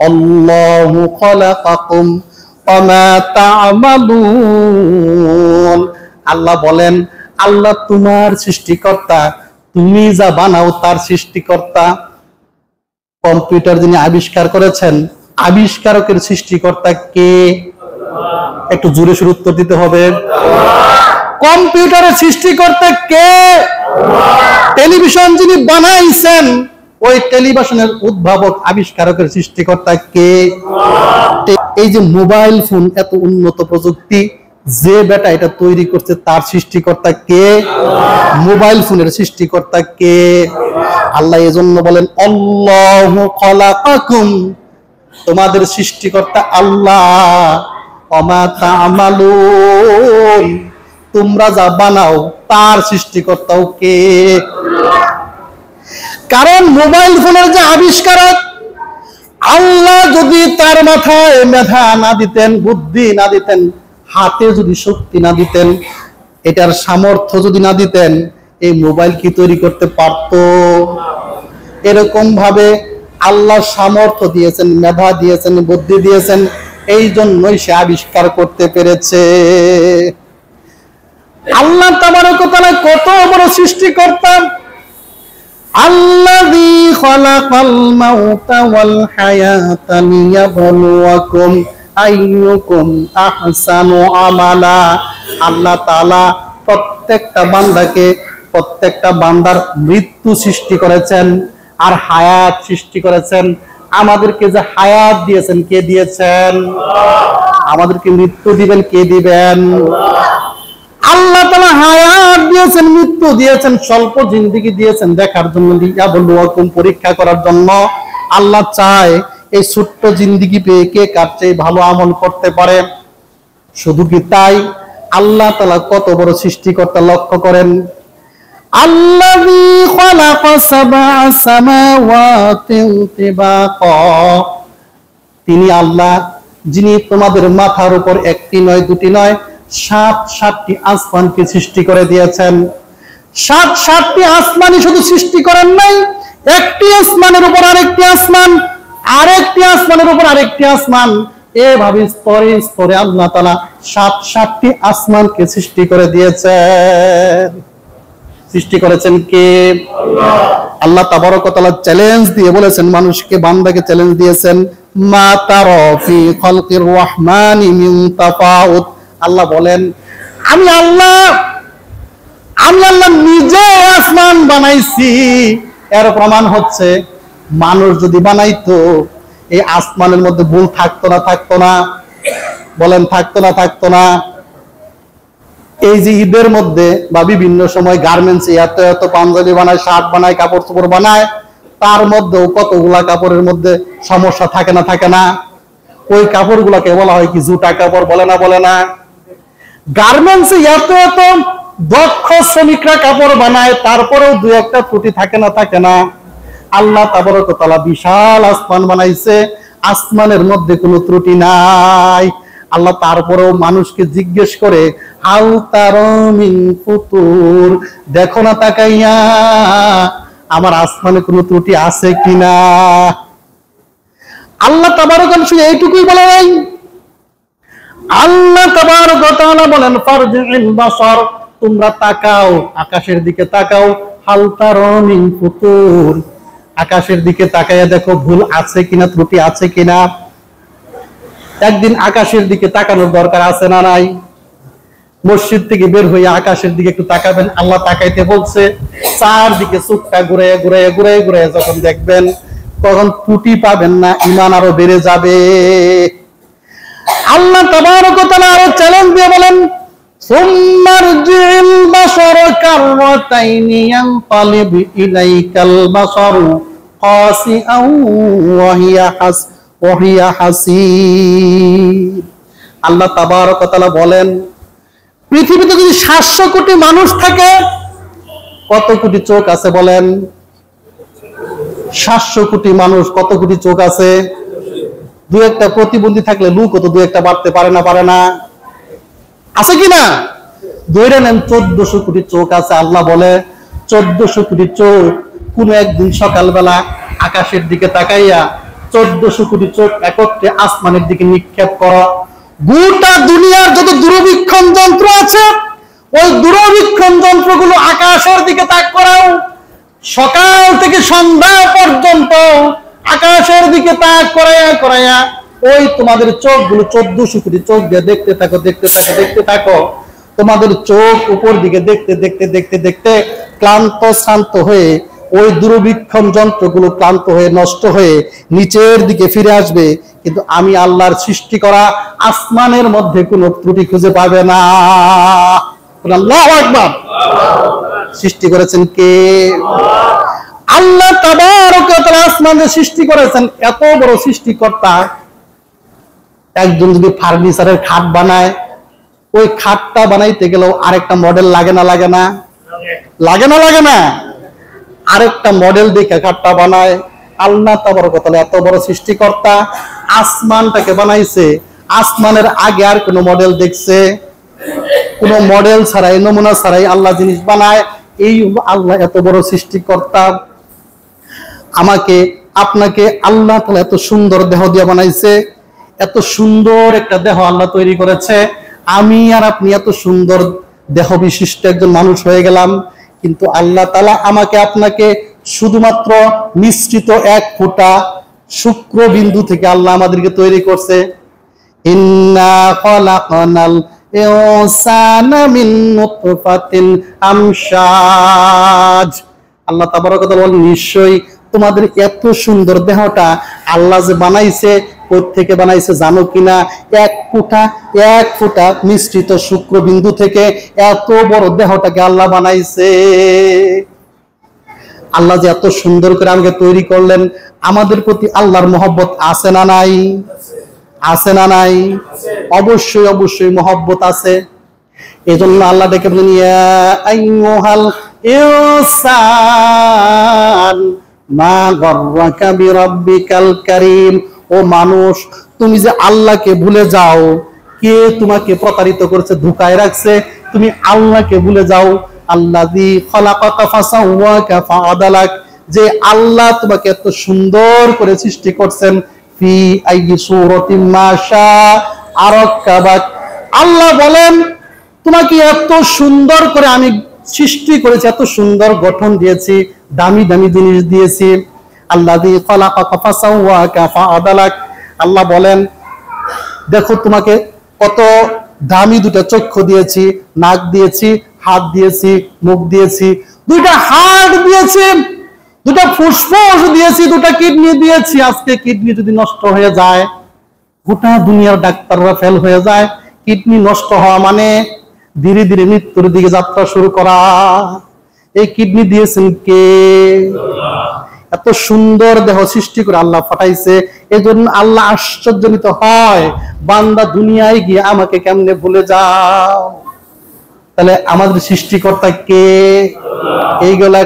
আল্লাহু খালাকাকুম ওয়া মা তা'মালুন। আল্লাহ বলেন, আল্লাহ তোমার সৃষ্টিকর্তা, তুমি যা বানাও তার সৃষ্টিকর্তা। কম্পিউটার যিনি আবিষ্কার করেছেন, আবিষ্কারকের সৃষ্টিকর্তা কে? একটু জোরে সোরে উত্তর দিতে হবে। কম্পিউটারের সৃষ্টিকর্তা কে? টেলিভিশন যিনি বানাইছেন, ওই টেলিভিশনের উদ্ভাবক আবিষ্কারকের সৃষ্টিকর্তা কে? এই যে মোবাইল ফোন, এত উন্নত প্রযুক্তি, যে বেটা এটা তৈরি করছে তার সৃষ্টিকর্তা কে? মোবাইল ফোনের সৃষ্টিকর্তা কে? আল্লাহ এজন্য বলেন আল্লাহু খালাকাকুম, তোমাদের সৃষ্টিকর্তা আল্লাহ। ওয়া মা তা'মালুন, তোমরা যা বানাও তার সৃষ্টিকর্তাও কে? কারণ মোবাইল ফোনের যে আবিষ্কারক, আল্লাহ যদি তার মাথায় মেধা না দিতেন, বুদ্ধি না দিতেন, হাতে যদি শক্তি না দিতেন, এটার সামর্থ্য যদি না দিতেন, এই মোবাইল কি তৈরি করতে পারত? এরকম ভাবে আল্লাহ সামর্থ্য দিয়েছেন, মেধা দিয়েছেন, বুদ্ধি দিয়েছেন, এই জন্যই সে আবিষ্কার করতে পেরেছে। আল্লাহ তাবারক ওয়া তাআলা কত বড় সৃষ্টিকর্তা। আল্লাযী খালাকাল মাউতা ওয়াল হায়াতা লিয়াবলুয়াকুম আইয়ুকুম আহসানু আমালা। আল্লাহ তাআলা প্রত্যেকটা বান্দাকে, প্রত্যেকটা বান্দার মৃত্যু সৃষ্টি করেছেন আর হায়াত সৃষ্টি করেছেন। আমাদেরকে যে হায়াত দিয়েছেন, কে দিয়েছেন? আমাদেরকে মৃত্যু দিবেন, কে দিবেন? আল্লাহ তাআলা হায়াত দিয়েছেন, মৃত্যু দিয়েছেন, স্বল্প জিন্দেগি দিয়েছেন দেখার জন্য, লিয়াবলুয়াকুম পরীক্ষা করার জন্য। আল্লাহ চায় এই ছোট্ট জিন্দেগি পেয়ে কে কার চেয়ে ভালো আমল করতে পারে। শুধু কি তাই, আল্লাহ তাআলা কত বড় সৃষ্টিকর্তা লক্ষ্য করেন। আল্লাযী খালাকা সাবআ সামাওয়াতিন তিবাকা, তিনি আল্লাহ যিনি তোমাদের মাথার উপর একটি নয়, দুটি নয়, ৭টি আসমানকে সৃষ্টি করে দিয়েছেন। ৭টি আসমানই শুধু সৃষ্টি করেন নাই, একটি আসমানের উপর আরেকটি আসমান, আরেকটি আসমানের উপর আরেকটি আসমান, এভাবে স্তরে স্তরে আল্লাহ তাআলা ৭টি আসমানকে সৃষ্টি করে দিয়েছেন। সৃষ্টি করেছেন কে? আল্লাহ তাবারক ওয়া তাআলা চ্যালেঞ্জ দিয়ে বলেছেন, মানুষকে, বান্দাকে চ্যালেঞ্জ দিয়েছেন, মা তারা ফি খালকির রহমানি মিন তাফাউত। আল্লাহ বলেন, আমি আল্লাহ নিজে আসমান বানাইছি। এর প্রমাণ হচ্ছে, মানুষ যদি বানাইতো, এই আসমানের মধ্যে ভুল থাকতো না? থাকতো না? বলেন, থাকতো না? থাকতো না? এই যে ঈদের মধ্যে বা বিভিন্ন সময় গার্মেন্টস এত এত পাঞ্জাবি বানায়, শার্ট বানায়, কাপড় চোপড় বানায়, তার মধ্যেও কতগুলা কাপড়ের মধ্যে সমস্যা থাকে না? থাকে না? ওই কাপড়গুলাকে বলা হয় কি? জুটা কাপড়, বলে না? বলে না? গার্মেন্টসে এত এত দক্ষ শ্রমিকরা কাপড় বানায়, তারপরেও দু একটা ত্রুটি থাকে না? থাকে না? আল্লাহ তাবারক ওয়া তাআলা বিশাল আসমান বানাইছে, আসমানের মধ্যে কোনো ত্রুটি নাই। আল্লাহ তারপরেও মানুষকে জিজ্ঞেস করে, হাল তারা মিন ফুতুর, দেখো না তাকাইয়া আমার আসমানে কোনো ত্রুটি আছে কিনা? আল্লাহ তাবারক ওয়া তাআলা শুধু এইটুকুই বলে নাই। আল্লাহ তাবারক ওয়া তাআলা বলেন, ফারজিল বাসার, তোমরা তাকাও, আকাশের দিকে তাকাও, হাল তারা মিন ফুতুর, আকাশের দিকে তাকাইয়া দেখো ভুল আছে কিনা, ত্রুটি আছে কিনা। একদিন আকাশের দিকে তাকানোর দরকার আছে না নাই? মসজিদ থেকে বের হয়ে আকাশের দিকে একটু তাকাবেন। আল্লাহ তাকাইতে বলছে, চারদিকে চোখটা ঘুরে ঘুরে ঘুরে ঘুরে যখন দেখবেন, তখন ত্রুটি পাবেন না, ঈমান আরো বেড়ে যাবে। আল্লাহ তাবারক ওয়া তাআলা আরো চ্যালেঞ্জ দিয়ে বলেন, সুম্মারজিল বাসারা কাররাতাইনি ইয়ানকালিব ইলাইকাল বাসারু কাসিআন ওয়া হিয়া হাসিব। আল্লাহ তাবারক ওয়া তাআলা বলেন, পৃথিবীতে যদি ৭০০ কোটি মানুষ থাকে, কত কোটি চোখ আছে বলেন? ৭০০ কোটি মানুষ, কত কোটি চোখ আছে? দু একটা প্রতিবন্ধী থাকলে লুকও তো দু একটা বাড়তে পারে না? পারে না? আছে কিনা? ধরে নেন ১৪০০ কোটি চোখ আছে। আল্লাহ বলে, ১৪০০ কোটি চোখ কোন একদিন সকালবেলা আকাশের দিকে তাকাইয়া 1400 কোটি চোখ একত্রে আসমানের দিকে নিক্ষেপ করো। গোটা দুনিয়ার যত দূরবীক্ষণ যন্ত্র আছে ওই দূরবীক্ষণ যন্ত্রগুলো আকাশের দিকে তাক করাও। সকাল থেকে সন্ধ্যা পর্যন্ত আকাশের দিকে তাক করায়া করায়া ওই তোমাদের চোখগুলো 1400 কোটি চোখ দিয়ে দেখতে থাকো, দেখতে থাকো, দেখতে থাকো। তোমাদের চোখ উপর দিকে দেখতে দেখতে দেখতে দেখতে ক্লান্ত শ্রান্ত হয়ে ওই দূরবীক্ষণ যন্ত্রগুলো ক্লান্ত হয়ে নষ্ট হয়ে নিচের দিকে ফিরে আসবে। কিন্তু আমি আল্লাহর সৃষ্টি করা আসমানের মধ্যে কোনো ত্রুটি খুঁজে পাবে না। আল্লাহু আকবার। সৃষ্টি করেছেন কে? আল্লাহ তাবারক ওয়া তাআলা আসমানের সৃষ্টি করেছেন। এত বড় সৃষ্টিকর্তা একজন যদি ফার্নিচারের খাট বানায়, ওই খাটটা বানাইতে গেলেও আরেকটা মডেল লাগে না? লাগে না? লাগে না? লাগে না? আরেকটা মডেল দেখে খাটটা বানায়। আল্লাহ তাবারক ওয়া তাআলা এত বড় সৃষ্টিকর্তা আসমানটাকে বানাইছে, আসমানের আগে আর কোন মডেল দেখছে? কোন মডেল ছাড়াই, নমুনা ছাড়াই আল্লাহ জিনিস বানায়। এই আল্লাহ এত বড় সৃষ্টিকর্তা। আমাকে আপনাকে আল্লাহ তাআলা এত সুন্দর দেহ দিয়ে বানাইছে, এত সুন্দর একটা দেহ আল্লাহ তৈরি করেছে। আমি আর আপনি এত সুন্দর দেহ বিশিষ্ট একজন মানুষ হয়ে গেলাম, কিন্তু আল্লাহ তাআলা আমাকে আপনাকে শুধুমাত্র মিশ্রিত এক ফোঁটা শুক্রবিন্দু থেকে আল্লাহ আমাদেরকে তৈরি করছে। ইন্না খালাকনাল ইনসানা মিন নুতফাতিন আমশাজ। আল্লাহ তাবারক ওয়া তাআলা বলেন, নিশ্চয়ই তোমাদের এত সুন্দর দেহটা আল্লাহ যে বানাইছে, কোত্থেকে বানাইছে জানো কিনা? এক ফোঁটা মিশ্রিত শুক্রবিন্দু থেকে এত বড় দেহটাকে আল্লাহ বানাইছে। আল্লাহ যে এত সুন্দর করে আমাকে তৈরি করলেন, আমাদের প্রতি আল্লাহর মহব্বত আছে না নাই? আছে না নাই? অবশ্যই অবশ্যই মহব্বত আছে। এজন্য আল্লাহ ডেকে বলেন, ইয়া আইয়ুহাল ইনসান মা গররাকা বিরাব্বিকাল কারীম। ও মানুষ, তুমি যে আল্লাহকে ভুলে যাও, কে তোমাকে প্রতারিত করেছে, ধোঁকায় রাখছে? তুমি আল্লাহকে ভুলে যাও। আল্লাযী খালাকাকা ফাসাওয়াকা ফাআদালাক, যে আল্লাহ তোমাকে এত সুন্দর করে সৃষ্টি করছেন। ফি আইয়ি সূরাতিন মা শাআ রাক্কাবাক। আল্লাহ বলেন, তোমাকে এত সুন্দর করে আমি সৃষ্টি করেছি, এত সুন্দর গঠন দিয়েছি, দামি দামি জিনিস দিয়েছি। আল্লাযী খালাকাকা ফাসাওয়াকা ফাআদালাক। আল্লাহ বলেন, দেখো তোমাকে কত দামি দুটো চক্ষু দিয়েছি, নাক দিয়েছি, হাত দিয়েছি, মুখ দিয়েছি, দুইটা হার্ট দিয়েছি, দুটা ফুসফুস দিয়েছি, দুটা কিডনি দিয়েছি। আজকে কিডনি যদি নষ্ট হয়ে যায়, গোটা দুনিয়ার ডাক্তাররা ফেল হয়ে যায়। কিডনি নষ্ট হওয়া মানে ধীরে ধীরে মৃত্যুর দিকে যাত্রা শুরু করা। এই কিডনি দিয়েছেন কে? এত সুন্দর দেহ সৃষ্টি করে আল্লাহ পাঠাইছে। এজন্য আল্লাহ আশ্চর্যজনিত হয়, বান্দা দুনিয়ায় গিয়ে আমাকে কেমনে ভুলে যাও। তাহলে আমাদের সৃষ্টিকর্তা কে? এইগুলা